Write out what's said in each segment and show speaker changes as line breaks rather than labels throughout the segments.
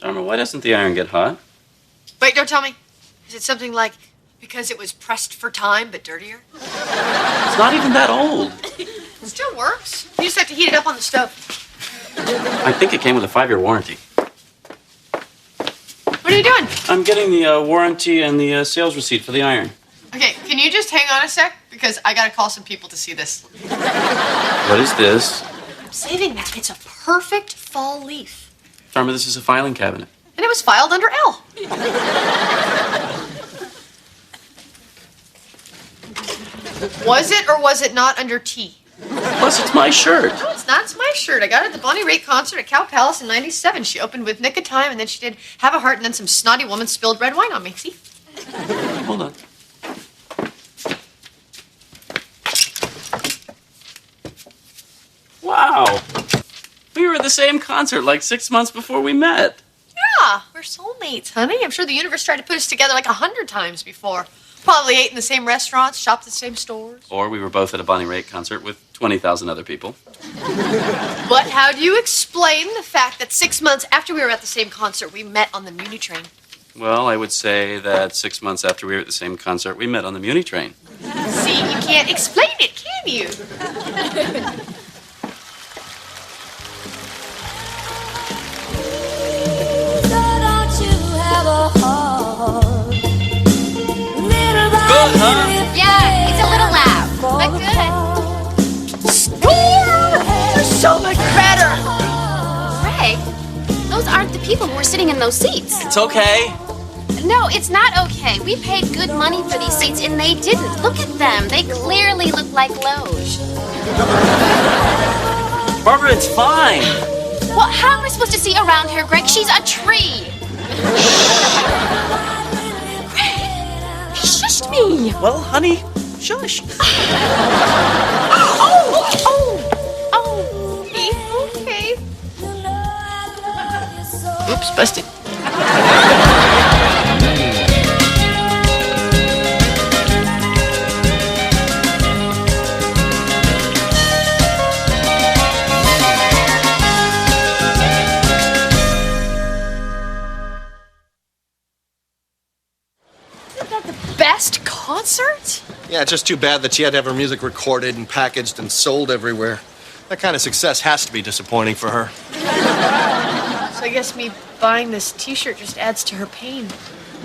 Dharma, why doesn't the iron get hot?
Wait, don't tell me. Is it something like because it was pressed for time but dirtier?
It's not even that old.
It still works. You just have to heat it up on the stove.
I think it came with a 5-year warranty.
What are you doing?
I'm getting the warranty and the sales receipt for the iron.
Okay, can you just hang on a sec? Because I gotta call some people to see this.
What is this?
I'm saving that. It's a perfect fall leaf.
Dharma, this is a filing cabinet.
And it was filed under L. Was it or was it not under T?
Plus, it's my shirt.
No, it's not. It's my shirt. I got it at the Bonnie Raitt concert at Cow Palace in '97. She opened with Nick of Time, and then she did Have a Heart, and then some snotty woman spilled red wine on me. See?
Hold on. Wow. We were at the same concert like 6 months before we met.
Yeah, we're soulmates, honey. I'm sure the universe tried to put us together like 100 times before. Probably ate in the same restaurants, shopped at the same stores.
Or we were both at a Bonnie Raitt concert with 20,000 other people.
But how do you explain the fact that 6 months after we were at the same concert, we met on the Muni train?
Well, I would say that 6 months after we were at the same concert, we met on the Muni train.
See, you can't explain it, can you?
Good, huh?
Yeah, it's a little loud, but good.
Storm! You're so much better!
Greg, those aren't the people who are sitting in those seats.
It's okay.
No, it's not okay. We paid good money for these seats, and they didn't. Look at them. They clearly look like loge.
Barbara, it's fine.
Well, how am I supposed to see around her, Greg? She's a tree. Greg, he shushed me.
Well, honey, shush.
Okay. Oops, busted. Best concert?
Yeah, it's just too bad that she had to have her music recorded and packaged and sold everywhere. That kind of success has to be disappointing for her.
So I guess me buying this T-shirt just adds to her pain.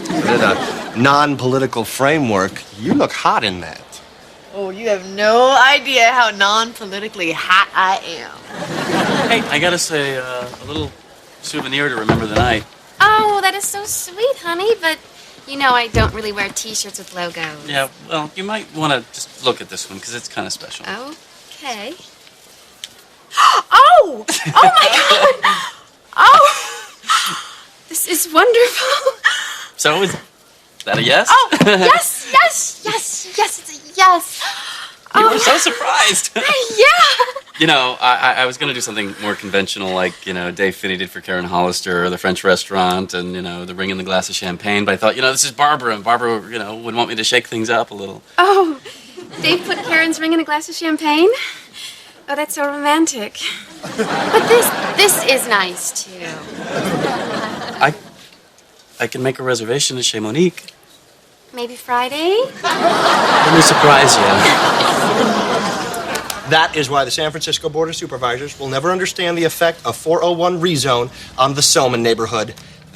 But in a non-political framework, you look hot in that.
Oh, you have no idea how non-politically hot I am.
Hey, I gotta say, a little souvenir to remember the night.
Oh, that is so sweet, honey, but you know I don't really wear T-shirts with logos.
Yeah, well, you might want to just look at this one, because it's kind of special.
Okay.
Oh! Oh, my God! Oh! This is wonderful.
So, is that a yes?
Oh, yes, yes, yes, yes, it's a yes.
You were so surprised.
Yeah.
You know, I was going to do something more conventional, like, you know, Dave Finney did for Karen Hollister, or the French restaurant, and, you know, the ring and the glass of champagne. But I thought, you know, this is Barbara, and Barbara, you know, would want me to shake things up a little.
Oh, Dave put Karen's ring in a glass of champagne? Oh, that's so romantic. But this is nice, too.
I can make a reservation at Chez Monique.
Maybe Friday?
Let me surprise you.
That is why the San Francisco Board of Supervisors will never understand the effect of 401 rezone on the Selman neighborhood.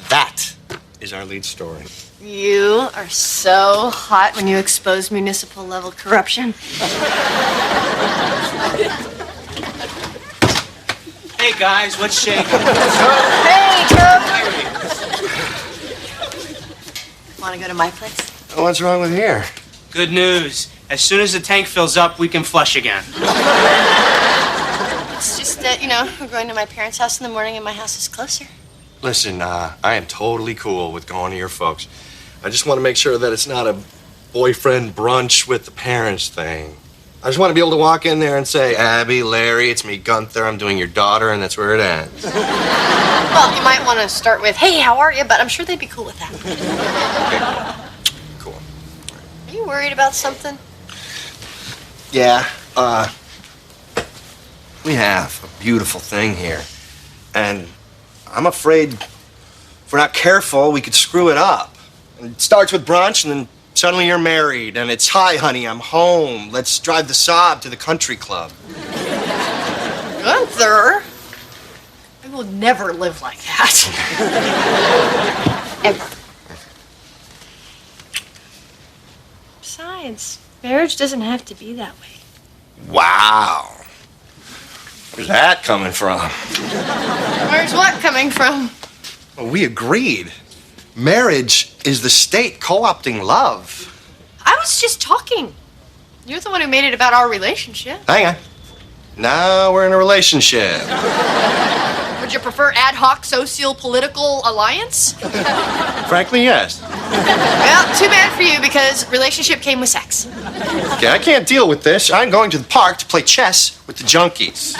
That is our lead story.
You are so hot when you expose municipal level corruption.
Hey guys, what's shaking?
Hey, Joe. Want to go to my place?
What's wrong with here?
Good news. As soon as the tank fills up, we can flush again.
It's just that, you know, we're going to my parents' house in the morning and my house is closer.
Listen, I am totally cool with going to your folks. I just want to make sure that it's not a boyfriend brunch with the parents thing. I just want to be able to walk in there and say, Abby, Larry, it's me, Gunther, I'm doing your daughter, and that's where it ends.
Well, you might want to start with, hey, how are you? But I'm sure they'd be cool with that.
Okay. Cool.
Are you worried about something?
Yeah, we have a beautiful thing here. And I'm afraid If we're not careful, we could screw it up. And it starts with brunch, and then suddenly you're married, and it's, hi, honey, I'm home. Let's drive the Saab to the country club.
Gunther, I will never live like that. Ever. Besides, marriage doesn't have to be that way.
Wow. Where's that coming from?
Where's what coming from?
Well, we agreed. Marriage is the state co-opting love.
I was just talking. You're the one who made it about our relationship.
Hang on. Now we're in a relationship.
Would you prefer ad hoc socio-political alliance?
Frankly, yes.
Well, too bad for you because relationship came with sex.
Okay, I can't deal with this. I'm going to the park to play chess with the junkies.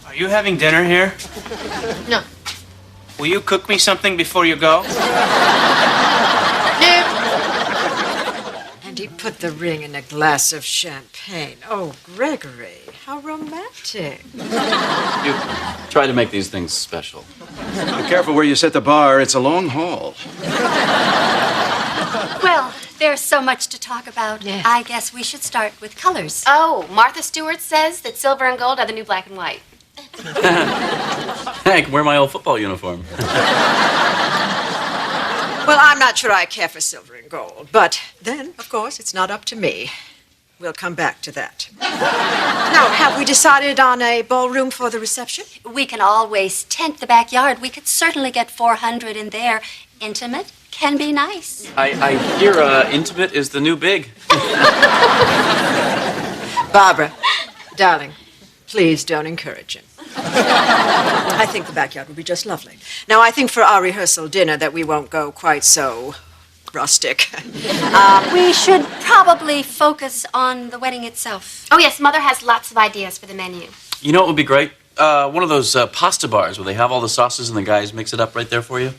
Are you having dinner here?
No.
Will you cook me something before you go?
No.
And he put the ring in a glass of champagne. Oh, Gregory, how romantic.
You try to make these things special.
Be careful where you set the bar. It's a long haul.
Well, there's so much to talk about.
Yeah.
I guess we should start with colors. Oh, Martha Stewart says that silver and gold are the new black and white.
Hank, wear my old football uniform.
Well, I'm not sure I care for silver and gold, but then, of course, it's not up to me. We'll come back to that. Now, have we decided on a ballroom for the reception?
We can always tent the backyard. We could certainly get 400 in there. Intimate can be nice.
I hear intimate is the new big.
Barbara, darling, please don't encourage him. I think the backyard would be just lovely. Now, I think for our rehearsal dinner that we won't go quite so rustic.
We should probably focus on the wedding itself. Oh, yes, Mother has lots of ideas for the menu.
You know what would be great? One of those pasta bars where they have all the sauces and the guys mix it up right there for you.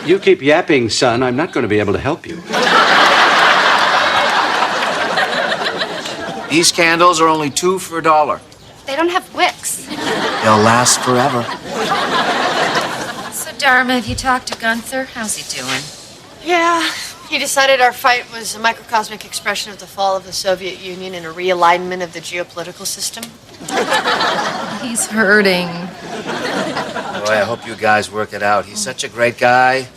You keep yapping, son. I'm not going to be able to help you.
These candles are only 2 for $1.
They don't have wicks.
They'll last forever.
So, Dharma, have you talked to Gunther? How's he doing?
Yeah. He decided our fight was a microcosmic expression of the fall of the Soviet Union and a realignment of the geopolitical system.
He's hurting.
Boy, I hope you guys work it out. He's such a great guy.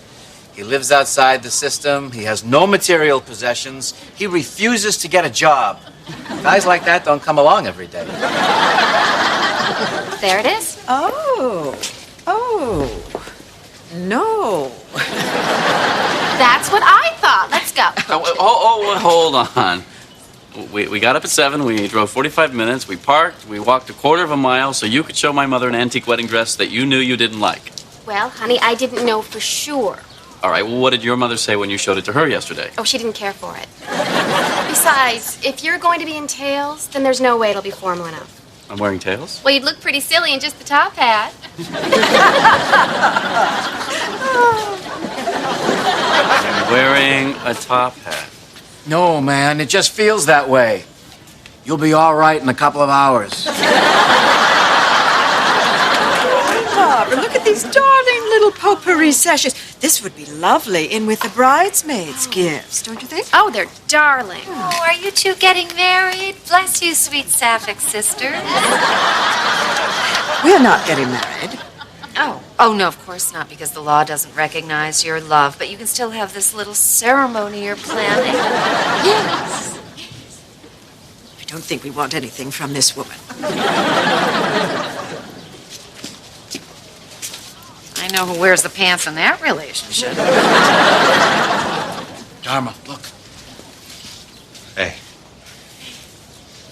He lives outside the system. He has no material possessions. He refuses to get a job. Guys like that don't come along every day.
There it is.
Oh, no.
That's what I thought. Let's go.
Hold on. We got up at 7, we drove 45 minutes, we parked, we walked a quarter of a mile so you could show my mother an antique wedding dress that you knew you didn't like.
Well, honey, I didn't know for sure.
All right, well, what did your mother say when you showed it to her yesterday?
Oh, she didn't care for it. Besides, if you're going to be in tails, then there's no way it'll be formal enough.
I'm wearing tails?
Well, you'd look pretty silly in just the top hat.
I'm wearing a top hat.
No, man, it just feels that way. You'll be all right in a couple of hours.
Barbara, look at these darling little potpourri sashes. This would be lovely in with the bridesmaids' gifts, don't you think?
Oh, they're darling.
Oh, are you two getting married? Bless you, sweet Sapphic sister.
We're not getting married.
Oh, no, of course not, because the law doesn't recognize your love, but you can still have this little ceremony you're planning.
Yes. I don't think we want anything from this woman.
I know who wears the pants in that relationship.
Dharma, look.
Hey.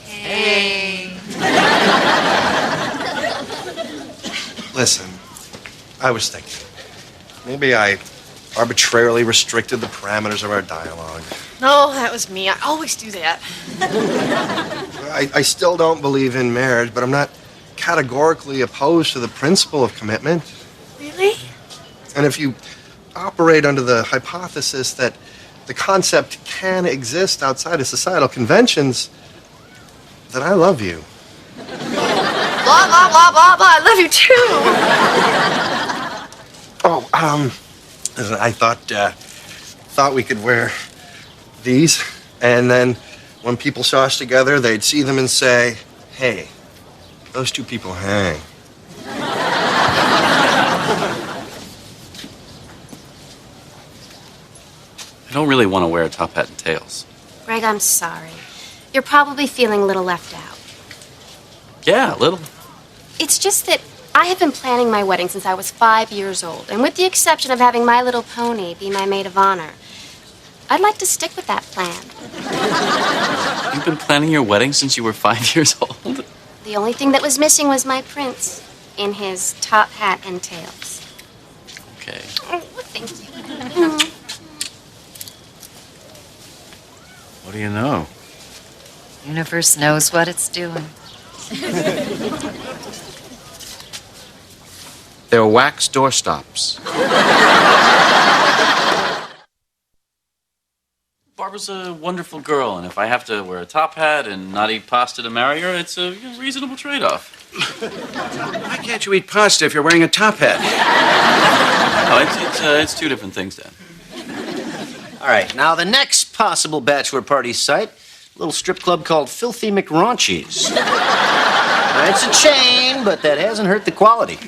Hey.
Listen, I was thinking, maybe I arbitrarily restricted the parameters of our dialogue.
No, that was me. I always do that.
I still don't believe in marriage, but I'm not categorically opposed to the principle of commitment.
Really?
And if you operate under the hypothesis that the concept can exist outside of societal conventions, then I love you.
Blah, blah, blah, blah, blah. I love you too.
Oh, listen, I thought we could wear these, and then when people saw us together, they'd see them and say, hey, those two people hang.
I don't really want to wear a top hat and tails.
Greg, I'm sorry. You're probably feeling a little left out.
Yeah, a little.
It's just that I have been planning my wedding since I was 5 years old, and with the exception of having My Little Pony be my maid of honor, I'd like to stick with that plan.
You've been planning your wedding since you were 5 years old?
The only thing that was missing was my prince in his top hat and tails.
Okay.
Oh, thank you.
What do you know?
Universe knows what it's doing.
They're wax doorstops.
Barbara's a wonderful girl, and if I have to wear a top hat and not eat pasta to marry her, it's a reasonable trade-off.
Why can't you eat pasta if you're wearing a top hat?
No, it's two different things, Dan.
All right, now the next possible bachelor party site, a little strip club called Filthy McRaunchies. It's a chain, but that hasn't hurt the quality.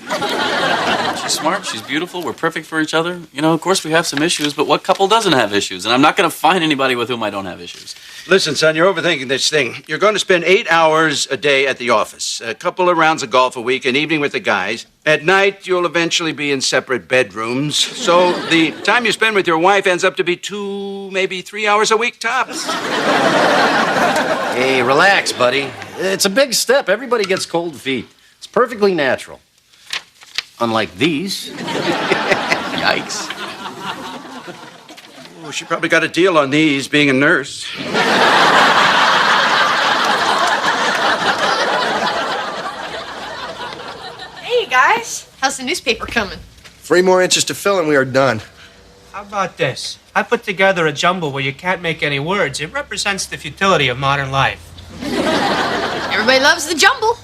She's smart, she's beautiful, we're perfect for each other. You know, of course we have some issues, but what couple doesn't have issues? And I'm not going to find anybody with whom I don't have issues.
Listen, son, you're overthinking this thing. You're going to spend 8 hours a day at the office, a couple of rounds of golf a week, an evening with the guys. At night, you'll eventually be in separate bedrooms. So the time you spend with your wife ends up to be 2, maybe 3 hours a week tops.
Hey, relax, buddy. It's a big step. Everybody gets cold feet. It's perfectly natural. Unlike these.
Yikes.
Oh, she probably got a deal on these, being a nurse.
Hey, guys. How's the newspaper coming?
3 more inches to fill and we are done.
How about this? I put together a jumble where you can't make any words. It represents the futility of modern life.
Everybody loves the jumble.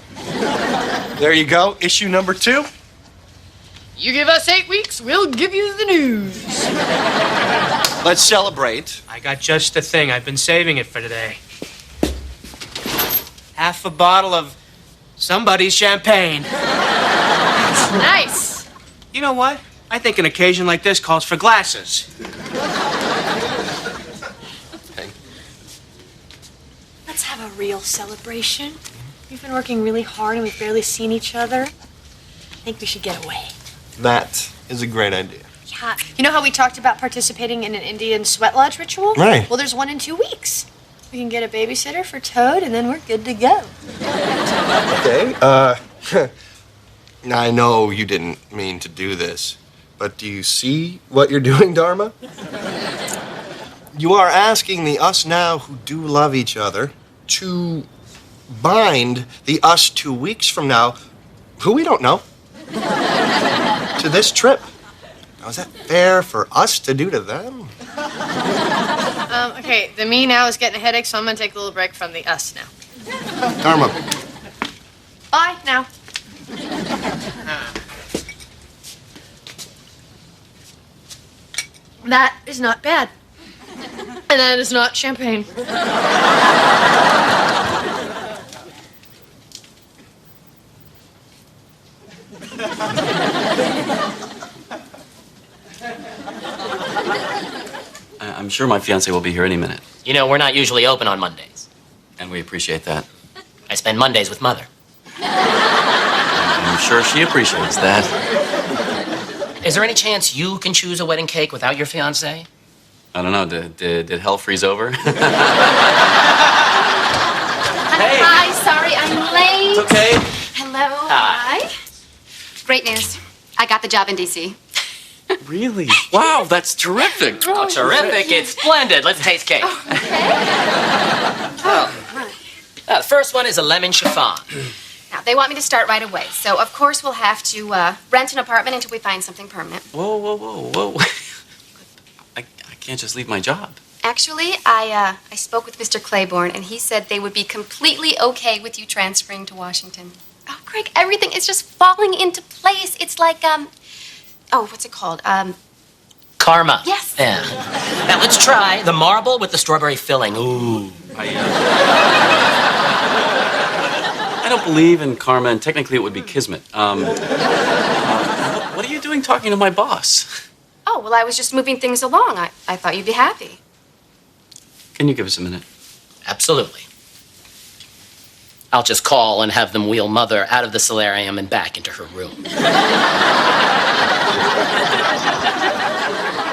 There you go, issue number 2.
You give us 8 weeks, we'll give you the news.
Let's celebrate.
I got just the thing. I've been saving it for today. Half a bottle of somebody's champagne.
Nice.
You know what? I think an occasion like this calls for glasses.
Let's have a real celebration. We've been working really hard and we've barely seen each other. I think we should get away.
That is a great idea.
Yeah. You know how we talked about participating in an Indian sweat lodge ritual?
Right.
Well, there's one in 2 weeks. We can get a babysitter for Toad and then we're good to go.
Okay, I know you didn't mean to do this, but do you see what you're doing, Dharma? You are asking the us now who do love each other to bind the us 2 weeks from now, who we don't know, to this trip. Now, is that fair for us to do to them?
Okay, the me now is getting a headache, so I'm gonna take a little break from the us now.
Dharma.
Bye now. That is not bad. And that is not champagne.
I'm sure my fiancée will be here any minute.
You know, we're not usually open on Mondays.
And we appreciate that.
I spend Mondays with Mother.
I'm sure she appreciates that.
Is there any chance you can choose a wedding cake without your fiancée?
I don't know, did hell freeze over?
Hi, sorry I'm late.
It's okay.
Hello.
Hi.
Great news. I got the job in D.C.
Really? Wow, that's terrific.
Oh, terrific. It's splendid. Let's taste cake. The first one is a lemon chiffon.
Now, they want me to start right away, so of course we'll have to rent an apartment until we find something permanent.
Whoa. I can't just leave my job.
Actually, I spoke with Mr. Claiborne, and he said they would be completely okay with you transferring to Washington. Oh, Greg, everything is just falling into place. It's like, what's it called?
Karma.
Yes.
Yeah. Now let's try the marble with the strawberry filling. Ooh.
I don't believe in karma, and technically it would be kismet. What are you doing talking to my boss?
Oh, well, I was just moving things along. I thought you'd be happy.
Can you give us a minute?
Absolutely. I'll just call and have them wheel Mother out of the solarium and back into her room.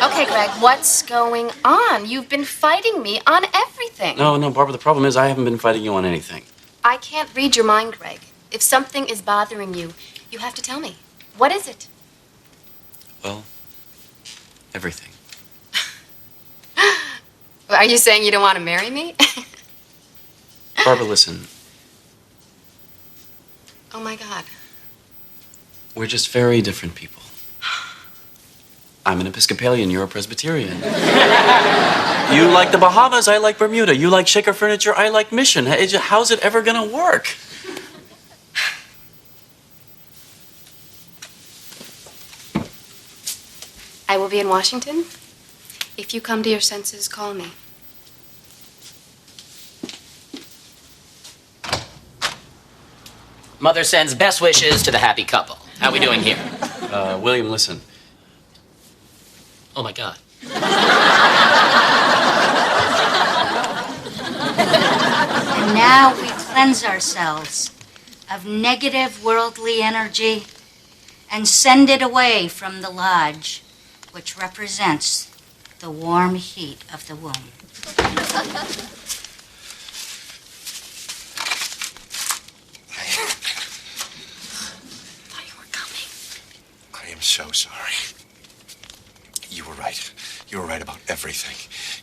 Okay, Greg, what's going on? You've been fighting me on everything.
No, Barbara, the problem is I haven't been fighting you on anything.
I can't read your mind, Greg. If something is bothering you, you have to tell me. What is it?
Well, everything.
Are you saying you don't want to marry me?
Barbara, listen.
Oh, my God.
We're just very different people. I'm an Episcopalian, you're a Presbyterian. You like the Bahamas, I like Bermuda. You like shaker furniture, I like Mission. How's it ever gonna work?
I will be in Washington. If you come to your senses, call me.
Mother sends best wishes to the happy couple. How we doing here?
William, listen.
Oh, my God.
And now we cleanse ourselves of negative worldly energy and send it away from the lodge, which represents the warm heat of the womb.
I am so sorry. You were right. You were right about everything.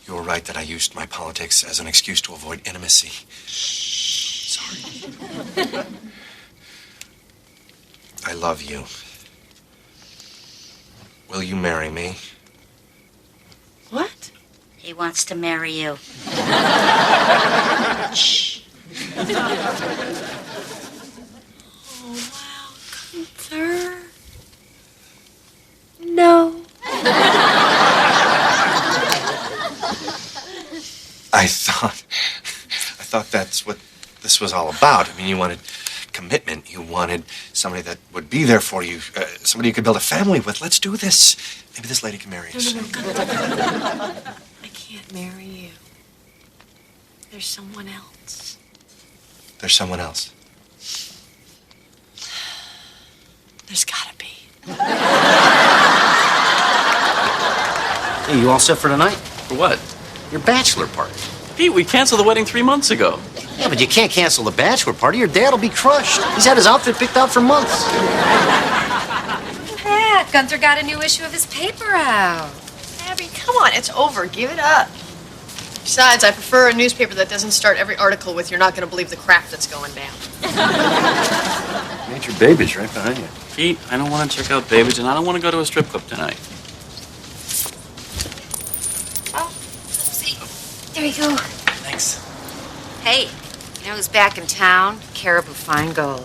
You were right that I used my politics as an excuse to avoid intimacy. Sorry. I love you. Will you marry me?
What? He wants to marry you. Shh.
Oh, wow, Gunther. No.
I thought that's what this was all about. I mean, you wanted commitment. You wanted somebody that would be there for you, somebody you could build a family with. Let's do this. Maybe this lady can marry us.
No, I can't marry you. There's someone else.
There's someone else.
There's gotta be.
Hey, you all set for tonight?
For what?
Your bachelor party.
Pete, we canceled the wedding 3 months ago.
Yeah, but you can't cancel the bachelor party. Your dad'll be crushed. He's had his outfit picked out for months.
Pat, Gunther got a new issue of his paper out.
Abby, come on, it's over. Give it up. Besides, I prefer a newspaper that doesn't start every article with "You're not going to believe the crap that's going down."
Major Baby's right behind you.
Pete, I don't want to check out Babbage, and I don't want to go to a strip club tonight.
There you go.
Thanks.
Hey, you know who's back in town? Caribou Feingold.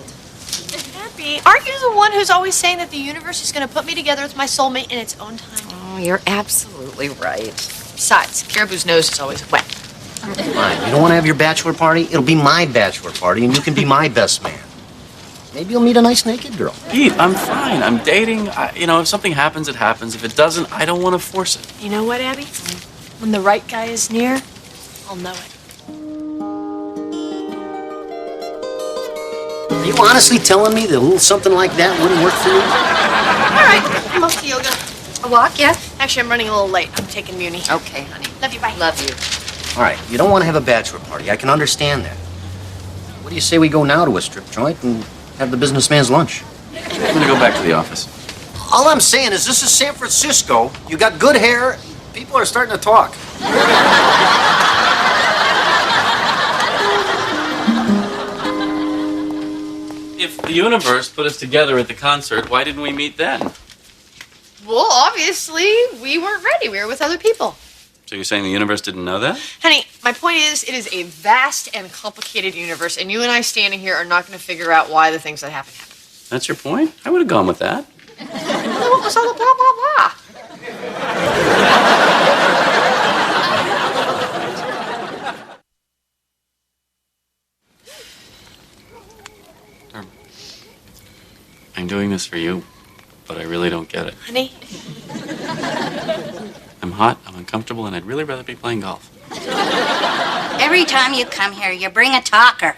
Abby, aren't you the one who's always saying that the universe is going to put me together with my soulmate in its own time?
Oh, you're absolutely right.
Besides, Caribou's nose is always wet.
Fine. You don't want to have your bachelor party? It'll be my bachelor party, and you can be my best man. Maybe you'll meet a nice naked girl.
Pete, I'm fine. I'm dating. If something happens, it happens. If it doesn't, I don't want to force it.
You know what, Abby? When the right guy is near, I'll know it.
Are you honestly telling me that a little something like that wouldn't work for you?
All right, I'm off to yoga.
A walk, yeah?
Actually, I'm running a little late. I'm taking Muni.
Okay, honey.
Love you, bye.
Love you.
All right, you don't want to have a bachelor party. I can understand that. What do you say we go now to a strip joint and have the businessman's lunch?
I'm going to go back to the office.
All I'm saying is this is San Francisco. You got good hair. People are starting to talk.
If the universe put us together at the concert, why didn't we meet then?
Well, obviously, we weren't ready. We were with other people.
So you're saying the universe didn't know that?
Honey, my point is, it is a vast and complicated universe, and you and I standing here are not going to figure out why the things that happen happen.
That's your point? I would have gone with that.
Well, then what was all the blah, blah, blah?
I'm doing this for you, but I really don't get it.
Honey?
I'm hot, I'm uncomfortable, and I'd really rather be playing golf.
Every time you come here, you bring a talker.